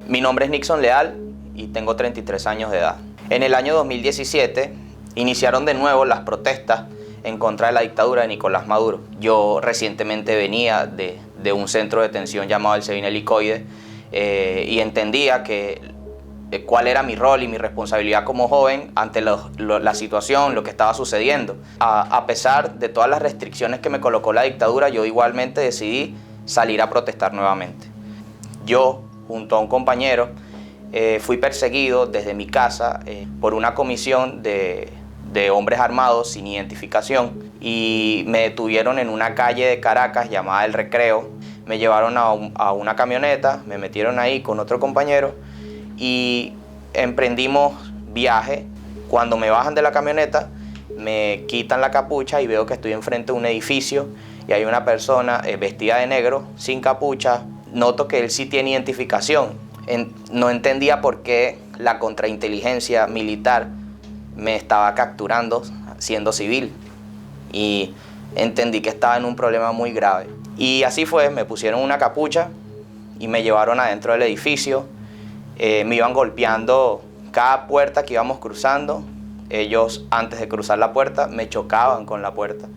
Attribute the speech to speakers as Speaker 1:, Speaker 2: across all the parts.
Speaker 1: Mi nombre es Nixon Leal y tengo 33 años de edad. En el año 2017 iniciaron de nuevo las protestas en contra de la dictadura de Nicolás Maduro. Yo recientemente venía de un centro de detención llamado el Sebin Helicoide y entendía cuál era mi rol y mi responsabilidad como joven ante la situación, lo que estaba sucediendo. A pesar de todas las restricciones que me colocó la dictadura, yo igualmente decidí salir a protestar nuevamente. Yo, junto a un compañero, fui perseguido desde mi casa por una comisión de hombres armados sin identificación y me detuvieron en una calle de Caracas llamada El Recreo. Me llevaron a una camioneta, me metieron ahí con otro compañero y emprendimos viaje. Cuando me bajan de la camioneta, me quitan la capucha y veo que estoy enfrente de un edificio y hay una persona vestida de negro, sin capucha. Noto que él sí tiene identificación. No entendía por qué la contrainteligencia militar me estaba capturando siendo civil y entendí que estaba en un problema muy grave. Y así fue, me pusieron una capucha y me llevaron adentro del edificio. Me iban golpeando cada puerta que íbamos cruzando. Ellos, antes de cruzar la puerta, me chocaban con la puerta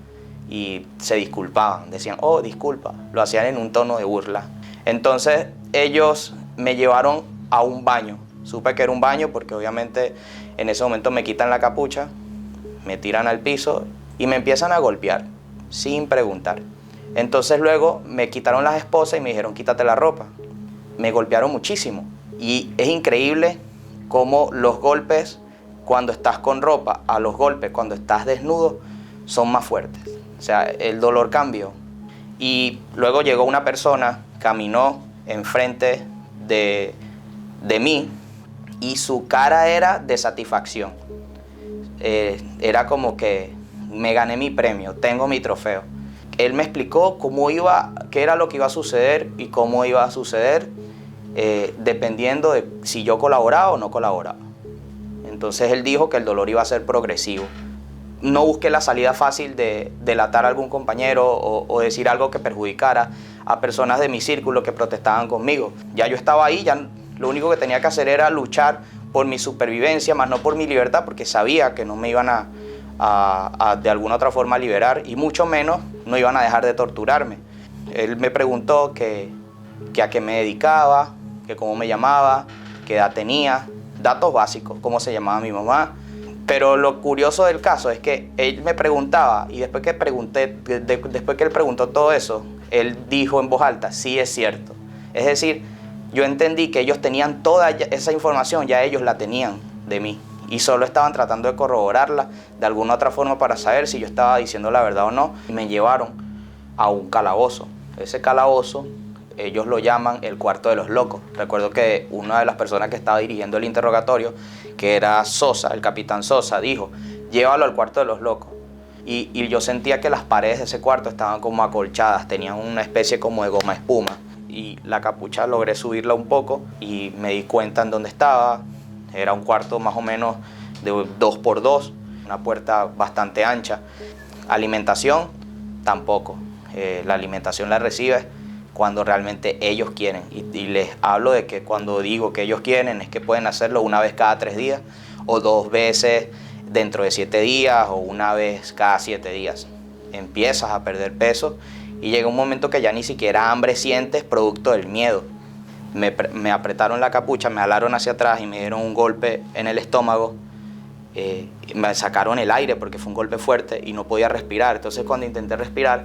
Speaker 1: y se disculpaban, decían, oh, disculpa, lo hacían en un tono de burla. Entonces ellos me llevaron a un baño. Supe que era un baño porque obviamente en ese momento me quitan la capucha, me tiran al piso y me empiezan a golpear sin preguntar. Entonces luego me quitaron las esposas y me dijeron quítate la ropa. Me golpearon muchísimo y es increíble cómo los golpes cuando estás con ropa a los golpes cuando estás desnudo son más fuertes. O sea, el dolor cambió. Y luego llegó una persona, caminó enfrente de mí y su cara era de satisfacción. Era como que me gané mi premio, tengo mi trofeo. Él me explicó qué era lo que iba a suceder y cómo iba a suceder dependiendo de si yo colaboraba o no colaboraba. Entonces él dijo que el dolor iba a ser progresivo. No busqué la salida fácil de delatar a algún compañero o decir algo que perjudicara a personas de mi círculo que protestaban conmigo. Ya yo estaba ahí, ya lo único que tenía que hacer era luchar por mi supervivencia, más no por mi libertad, porque sabía que no me iban a de alguna otra forma liberar y mucho menos no iban a dejar de torturarme. Él me preguntó que a qué me dedicaba, que cómo me llamaba, qué edad tenía, datos básicos, cómo se llamaba mi mamá. Pero lo curioso del caso es que él me preguntaba y después que él preguntó todo eso, él dijo en voz alta, sí es cierto. Es decir, yo entendí que ellos tenían toda esa información, ya ellos la tenían de mí y solo estaban tratando de corroborarla de alguna otra forma para saber si yo estaba diciendo la verdad o no. Y me llevaron a un calabozo. Ese calabozo ellos lo llaman el cuarto de los locos. Recuerdo que una de las personas que estaba dirigiendo el interrogatorio, que era Sosa, el capitán Sosa, dijo, llévalo al cuarto de los locos. Y yo sentía que las paredes de ese cuarto estaban como acolchadas, tenían una especie como de goma espuma. Y la capucha logré subirla un poco y me di cuenta en dónde estaba. Era un cuarto más o menos de 2x2, una puerta bastante ancha. Alimentación, tampoco. La alimentación la recibes cuando realmente ellos quieren. Y les hablo de que cuando digo que ellos quieren es que pueden hacerlo una vez cada 3 días o 2 veces dentro de 7 días o una vez cada 7 días. Empiezas a perder peso y llega un momento que ya ni siquiera hambre sientes producto del miedo. Me apretaron la capucha, me jalaron hacia atrás y me dieron un golpe en el estómago. Me sacaron el aire porque fue un golpe fuerte y no podía respirar. Entonces cuando intenté respirar,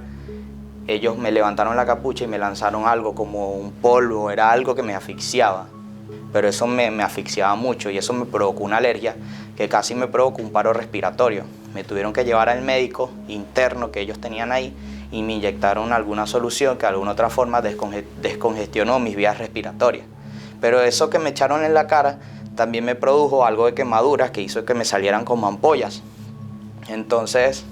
Speaker 1: ellos me levantaron la capucha y me lanzaron algo como un polvo, era algo que me asfixiaba. Pero eso me asfixiaba mucho y eso me provocó una alergia que casi me provocó un paro respiratorio. Me tuvieron que llevar al médico interno que ellos tenían ahí y me inyectaron alguna solución que de alguna otra forma descongestionó mis vías respiratorias. Pero eso que me echaron en la cara también me produjo algo de quemaduras que hizo que me salieran como ampollas. Entonces,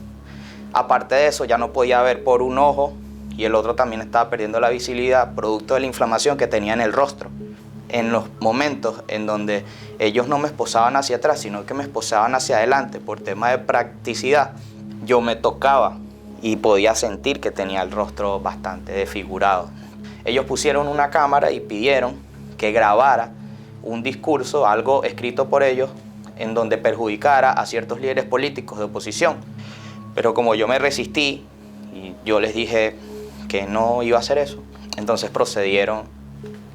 Speaker 1: aparte de eso, ya no podía ver por un ojo y el otro también estaba perdiendo la visibilidad producto de la inflamación que tenía en el rostro. En los momentos en donde ellos no me esposaban hacia atrás, sino que me esposaban hacia adelante por tema de practicidad, yo me tocaba y podía sentir que tenía el rostro bastante desfigurado. Ellos pusieron una cámara y pidieron que grabara un discurso, algo escrito por ellos, en donde perjudicara a ciertos líderes políticos de oposición. Pero como yo me resistí y yo les dije que no iba a hacer eso, entonces procedieron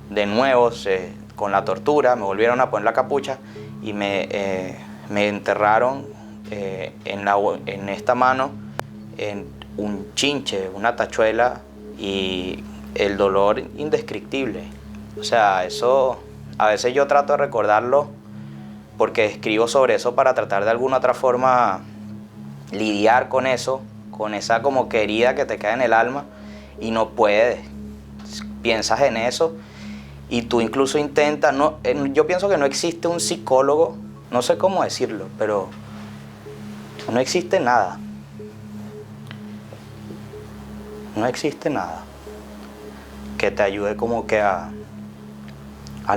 Speaker 1: de nuevo con la tortura, me volvieron a poner la capucha y me enterraron en esta mano en un chinche, una tachuela, y el dolor indescriptible. O sea, eso a veces yo trato de recordarlo porque escribo sobre eso para tratar de alguna otra forma lidiar con eso, con esa como que herida que te queda en el alma y no puedes. Piensas en eso y tú incluso intentas, yo pienso que no existe un psicólogo, no sé cómo decirlo, pero no existe nada. No existe nada que te ayude como que a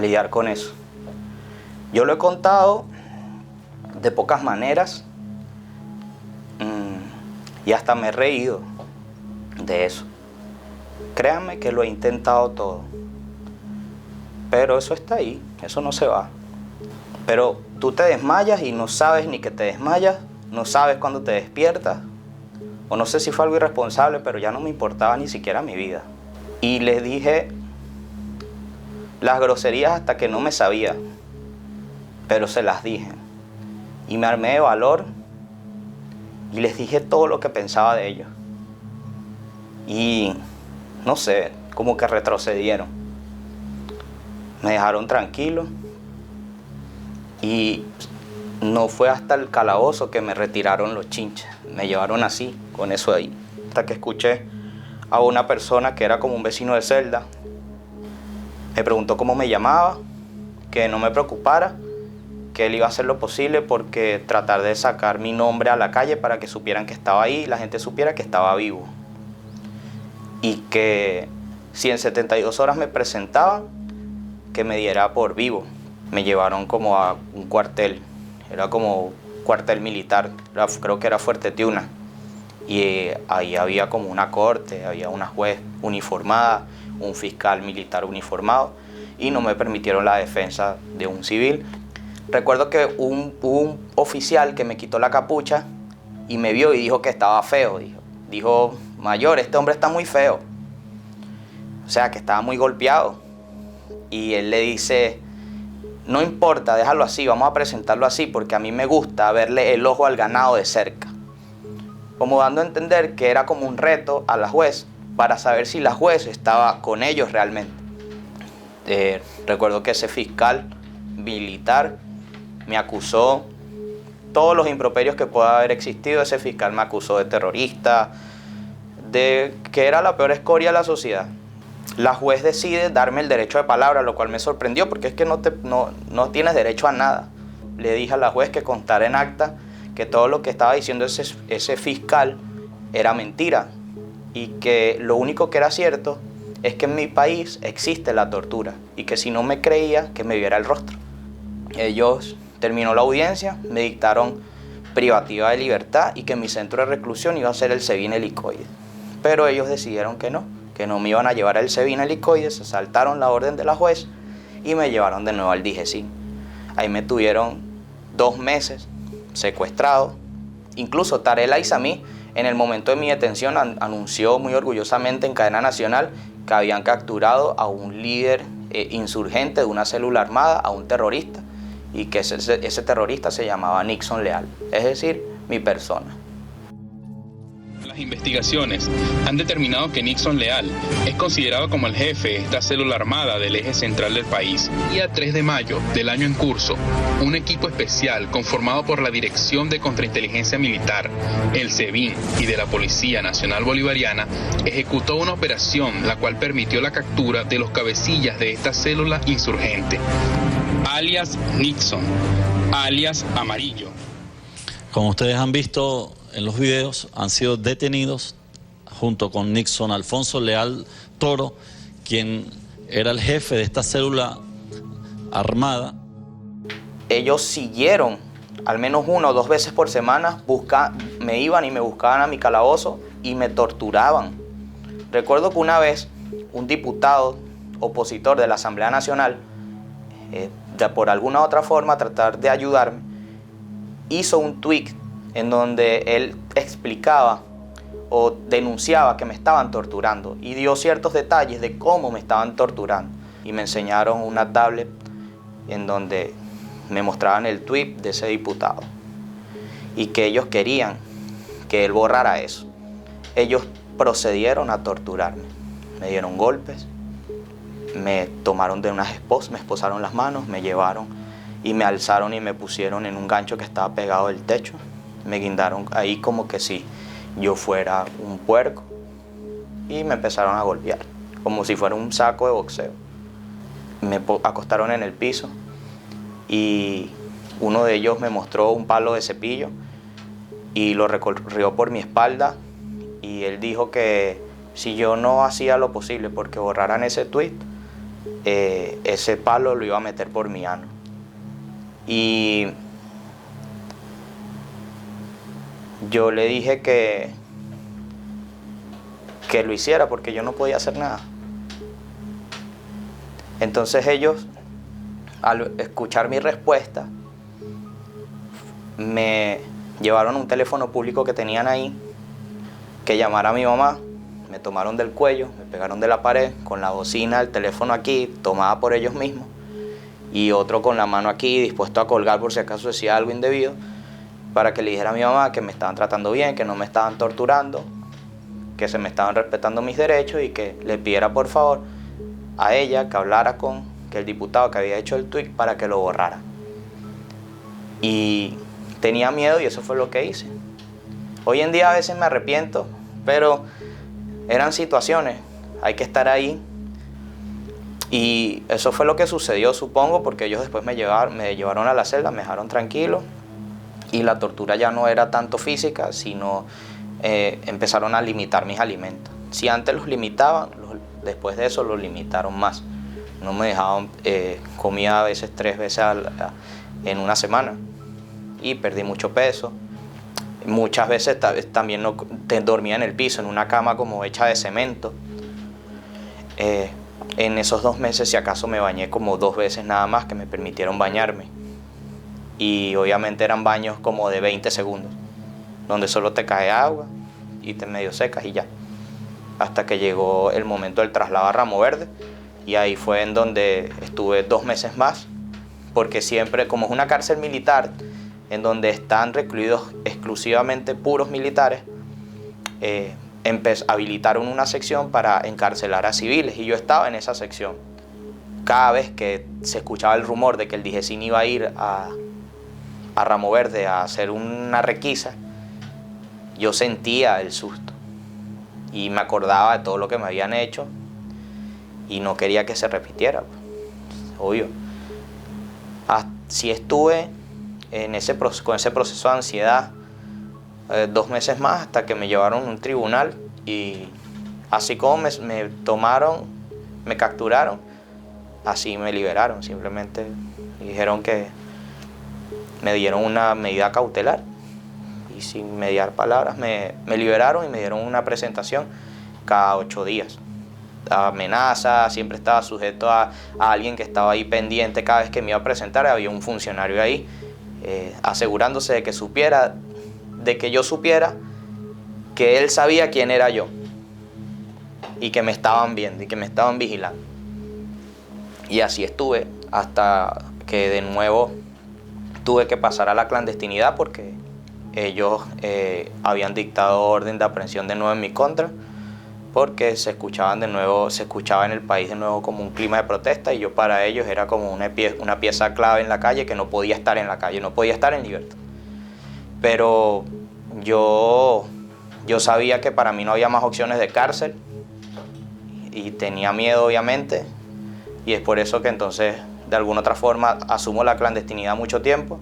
Speaker 1: lidiar con eso. Yo lo he contado de pocas maneras y hasta me he reído de eso. Créanme que lo he intentado todo, pero eso está ahí, eso no se va. Pero tú te desmayas y no sabes ni que te desmayas, no sabes cuándo te despiertas, o no sé si fue algo irresponsable, pero ya no me importaba ni siquiera mi vida. Y les dije las groserías hasta que no me sabía, pero se las dije. Y me armé de valor y les dije todo lo que pensaba de ellos. Y no sé, como que retrocedieron. Me dejaron tranquilo y no fue hasta el calabozo que me retiraron los chinches. Me llevaron así, con eso ahí. Hasta que escuché a una persona que era como un vecino de celda. Me preguntó cómo me llamaba, que no me preocupara, que él iba a hacer lo posible porque tratar de sacar mi nombre a la calle para que supieran que estaba ahí y la gente supiera que estaba vivo. Y que si en 72 horas me presentaban, que me diera por vivo. Me llevaron como a un cuartel, era como un cuartel militar, creo que era Fuerte Tiuna. Y ahí había como una corte, había una juez uniformada, un fiscal militar uniformado, y no me permitieron la defensa de un civil. Recuerdo que hubo un oficial que me quitó la capucha y me vio y dijo que estaba feo. Dijo, mayor, este hombre está muy feo. O sea, que estaba muy golpeado. Y él le dice, no importa, déjalo así, vamos a presentarlo así, porque a mí me gusta verle el ojo al ganado de cerca. Como dando a entender que era como un reto a la juez para saber si la juez estaba con ellos realmente. Recuerdo que ese fiscal militar me acusó todos los improperios que pueda haber existido. Ese fiscal me acusó de terrorista, de que era la peor escoria de la sociedad. La juez decide darme el derecho de palabra, lo cual me sorprendió porque es que no tienes derecho a nada. Le dije a la juez que contara en acta que todo lo que estaba diciendo ese fiscal era mentira y que lo único que era cierto es que en mi país existe la tortura y que si no me creía, que me viera el rostro. Ellos terminó la audiencia, me dictaron privativa de libertad y que mi centro de reclusión iba a ser el SEBIN Helicoide. Pero ellos decidieron que no me iban a llevar al SEBIN Helicoide, se saltaron la orden de la juez y me llevaron de nuevo al DIGESIN. Ahí me tuvieron 2 meses secuestrado. Incluso Tarela Isamí, en el momento de mi detención, anunció muy orgullosamente en cadena nacional que habían capturado a un líder insurgente de una célula armada, a un terrorista, y que ese terrorista se llamaba Nixon Leal, es decir, mi persona.
Speaker 2: Las investigaciones han determinado que Nixon Leal es considerado como el jefe de esta célula armada del eje central del país. Y a 3 de mayo del año en curso, un equipo especial conformado por la Dirección de Contrainteligencia Militar, el SEBIN y de la Policía Nacional Bolivariana ejecutó una operación la cual permitió la captura de los cabecillas de esta célula insurgente, alias Nixon, alias Amarillo.
Speaker 3: Como ustedes han visto en los videos, han sido detenidos junto con Nixon Alfonso Leal Toro, quien era el jefe de esta célula armada.
Speaker 1: Ellos siguieron al menos 1 o 2 veces por semana, me iban y me buscaban a mi calabozo y me torturaban. Recuerdo que una vez un diputado opositor de la Asamblea Nacional por alguna otra forma tratar de ayudarme, hizo un tweet en donde él explicaba o denunciaba que me estaban torturando y dio ciertos detalles de cómo me estaban torturando. Y me enseñaron una tablet en donde me mostraban el tweet de ese diputado y que ellos querían que él borrara eso. Ellos procedieron a torturarme. Me dieron golpes, me tomaron de unas esposas, me esposaron las manos, me llevaron y me alzaron y me pusieron en un gancho que estaba pegado del techo. Me guindaron ahí como que si yo fuera un puerco y me empezaron a golpear, como si fuera un saco de boxeo. Me acostaron en el piso y uno de ellos me mostró un palo de cepillo y lo recorrió por mi espalda y él dijo que si yo no hacía lo posible porque borraran ese tweet, ese palo lo iba a meter por mi ano. Y yo le dije que lo hiciera porque yo no podía hacer nada. Entonces ellos, al escuchar mi respuesta, me llevaron a un teléfono público que tenían ahí, que llamara a mi mamá, me tomaron del cuello, me pegaron de la pared, con la bocina, el teléfono aquí, tomada por ellos mismos, y otro con la mano aquí, dispuesto a colgar por si acaso decía algo indebido, para que le dijera a mi mamá que me estaban tratando bien, que no me estaban torturando, que se me estaban respetando mis derechos y que le pidiera por favor a ella que hablara con el diputado que había hecho el tweet para que lo borrara. Y tenía miedo y eso fue lo que hice. Hoy en día a veces me arrepiento, pero eran situaciones, hay que estar ahí. Y eso fue lo que sucedió, supongo, porque ellos después me llevaron a la celda, me dejaron tranquilo y la tortura ya no era tanto física, sino empezaron a limitar mis alimentos. Si antes los limitaban, después de eso los limitaron más. No me dejaban, comía a veces 3 veces en una semana y perdí mucho peso. Muchas veces también dormía en el piso, en una cama como hecha de cemento. En esos 2 meses, si acaso, me bañé como 2 veces nada más que me permitieron bañarme. Y obviamente eran baños como de 20 segundos, donde solo te cae agua y te medio secas y ya. Hasta que llegó el momento del traslado a Ramo Verde y ahí fue en donde estuve 2 meses más, porque siempre, como es una cárcel militar, en donde están recluidos exclusivamente puros militares, habilitaron una sección para encarcelar a civiles y yo estaba en esa sección. Cada vez que se escuchaba el rumor de que el DIGESIN iba a ir a Ramo Verde a hacer una requisa, yo sentía el susto y me acordaba de todo lo que me habían hecho y no quería que se repitiera, obvio. Así estuve con ese proceso de ansiedad 2 meses más hasta que me llevaron a un tribunal y así como me tomaron, me capturaron, así me liberaron. Simplemente dijeron que me dieron una medida cautelar y sin mediar palabras me liberaron y me dieron una presentación cada 8 días. Amenaza, siempre estaba sujeto a alguien que estaba ahí pendiente. Cada vez que me iba a presentar había un funcionario ahí asegurándose de que yo supiera que él sabía quién era yo y que me estaban viendo y que me estaban vigilando. Y así estuve hasta que de nuevo tuve que pasar a la clandestinidad porque ellos habían dictado orden de aprehensión de nuevo en mi contra, porque se escuchaba en el país de nuevo como un clima de protesta y yo para ellos era como una pieza clave en la calle que no podía estar en la calle, no podía estar en libertad. Pero yo sabía que para mí no había más opciones de cárcel y tenía miedo, obviamente, y es por eso que entonces de alguna otra forma asumo la clandestinidad mucho tiempo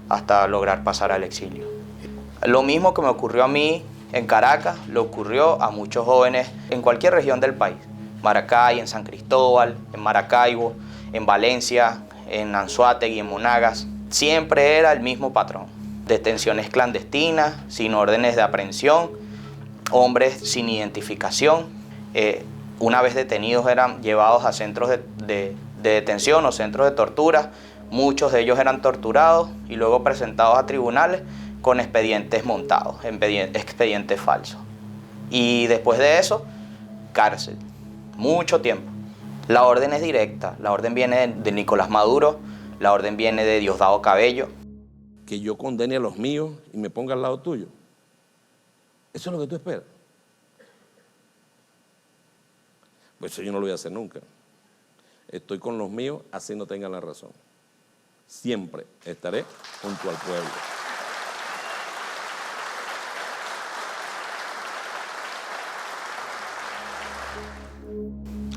Speaker 1: hasta lograr pasar al exilio. Lo mismo que me ocurrió a mí en Caracas, le ocurrió a muchos jóvenes en cualquier región del país. Maracay, en San Cristóbal, en Maracaibo, en Valencia, en Anzoátegui, en Monagas. Siempre era el mismo patrón. Detenciones clandestinas, sin órdenes de aprehensión, hombres sin identificación. Una vez detenidos eran llevados a centros de de detención o centros de tortura. Muchos de ellos eran torturados y luego presentados a tribunales con expedientes montados, expedientes falsos. Y después de eso, cárcel, mucho tiempo. La orden es directa, la orden viene de Nicolás Maduro, la orden viene de Diosdado Cabello.
Speaker 4: Que yo condene a los míos y me ponga al lado tuyo. ¿Eso es lo que tú esperas? Pues eso yo no lo voy a hacer nunca. Estoy con los míos, así no tengan la razón. Siempre estaré junto al pueblo.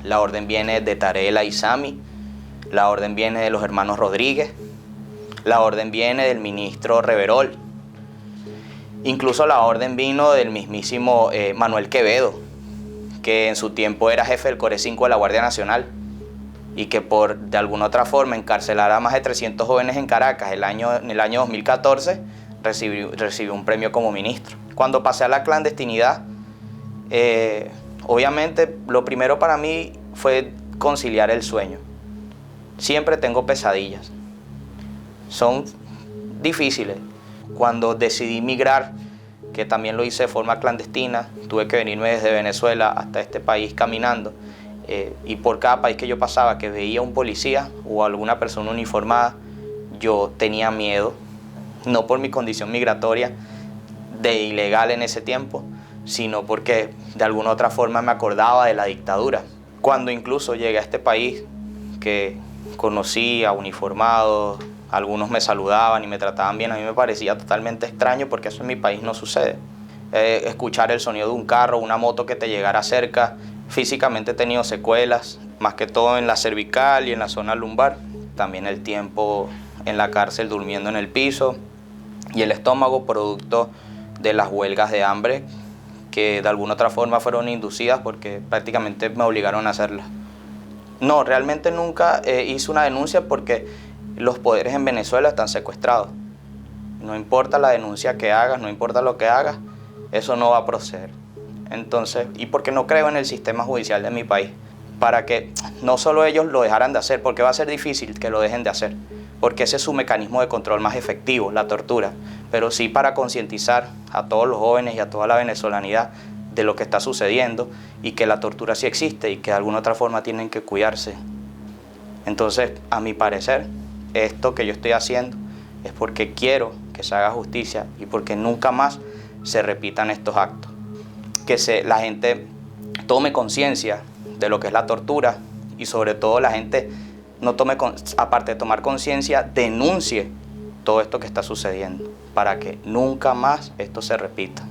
Speaker 1: La orden viene de Tarela y Sami, la orden viene de los hermanos Rodríguez, la orden viene del ministro Reverol, incluso la orden vino del mismísimo Manuel Quevedo, que en su tiempo era jefe del Core 5 de la Guardia Nacional y que por de alguna otra forma encarcelar a más de 300 jóvenes en Caracas en el año 2014 recibió un premio como ministro. Cuando pasé a la clandestinidad, obviamente lo primero para mí fue conciliar el sueño. Siempre tengo pesadillas. Son difíciles. Cuando decidí migrar, que también lo hice de forma clandestina, tuve que venirme desde Venezuela hasta este país caminando. Y por cada país que yo pasaba, que veía un policía o alguna persona uniformada, yo tenía miedo, no por mi condición migratoria de ilegal en ese tiempo, sino porque de alguna otra forma me acordaba de la dictadura. Cuando incluso llegué a este país, que conocí a uniformados, algunos me saludaban y me trataban bien, a mí me parecía totalmente extraño porque eso en mi país no sucede. Escuchar el sonido de un carro, una moto que te llegara cerca. Físicamente he tenido secuelas, más que todo en la cervical y en la zona lumbar. También el tiempo en la cárcel durmiendo en el piso y el estómago producto de las huelgas de hambre que de alguna otra forma fueron inducidas porque prácticamente me obligaron a hacerlas. No, realmente nunca hice una denuncia porque los poderes en Venezuela están secuestrados. No importa la denuncia que hagas, no importa lo que hagas, eso no va a proceder. Entonces, y porque no creo en el sistema judicial de mi país, para que no solo ellos lo dejaran de hacer, porque va a ser difícil que lo dejen de hacer, porque ese es su mecanismo de control más efectivo, la tortura, pero sí para concientizar a todos los jóvenes y a toda la venezolanidad de lo que está sucediendo y que la tortura sí existe y que de alguna otra forma tienen que cuidarse. Entonces, a mi parecer, esto que yo estoy haciendo es porque quiero que se haga justicia y porque nunca más se repitan estos actos. Que la gente tome conciencia de lo que es la tortura y sobre todo la gente no tome, aparte de tomar conciencia, denuncie todo esto que está sucediendo para que nunca más esto se repita.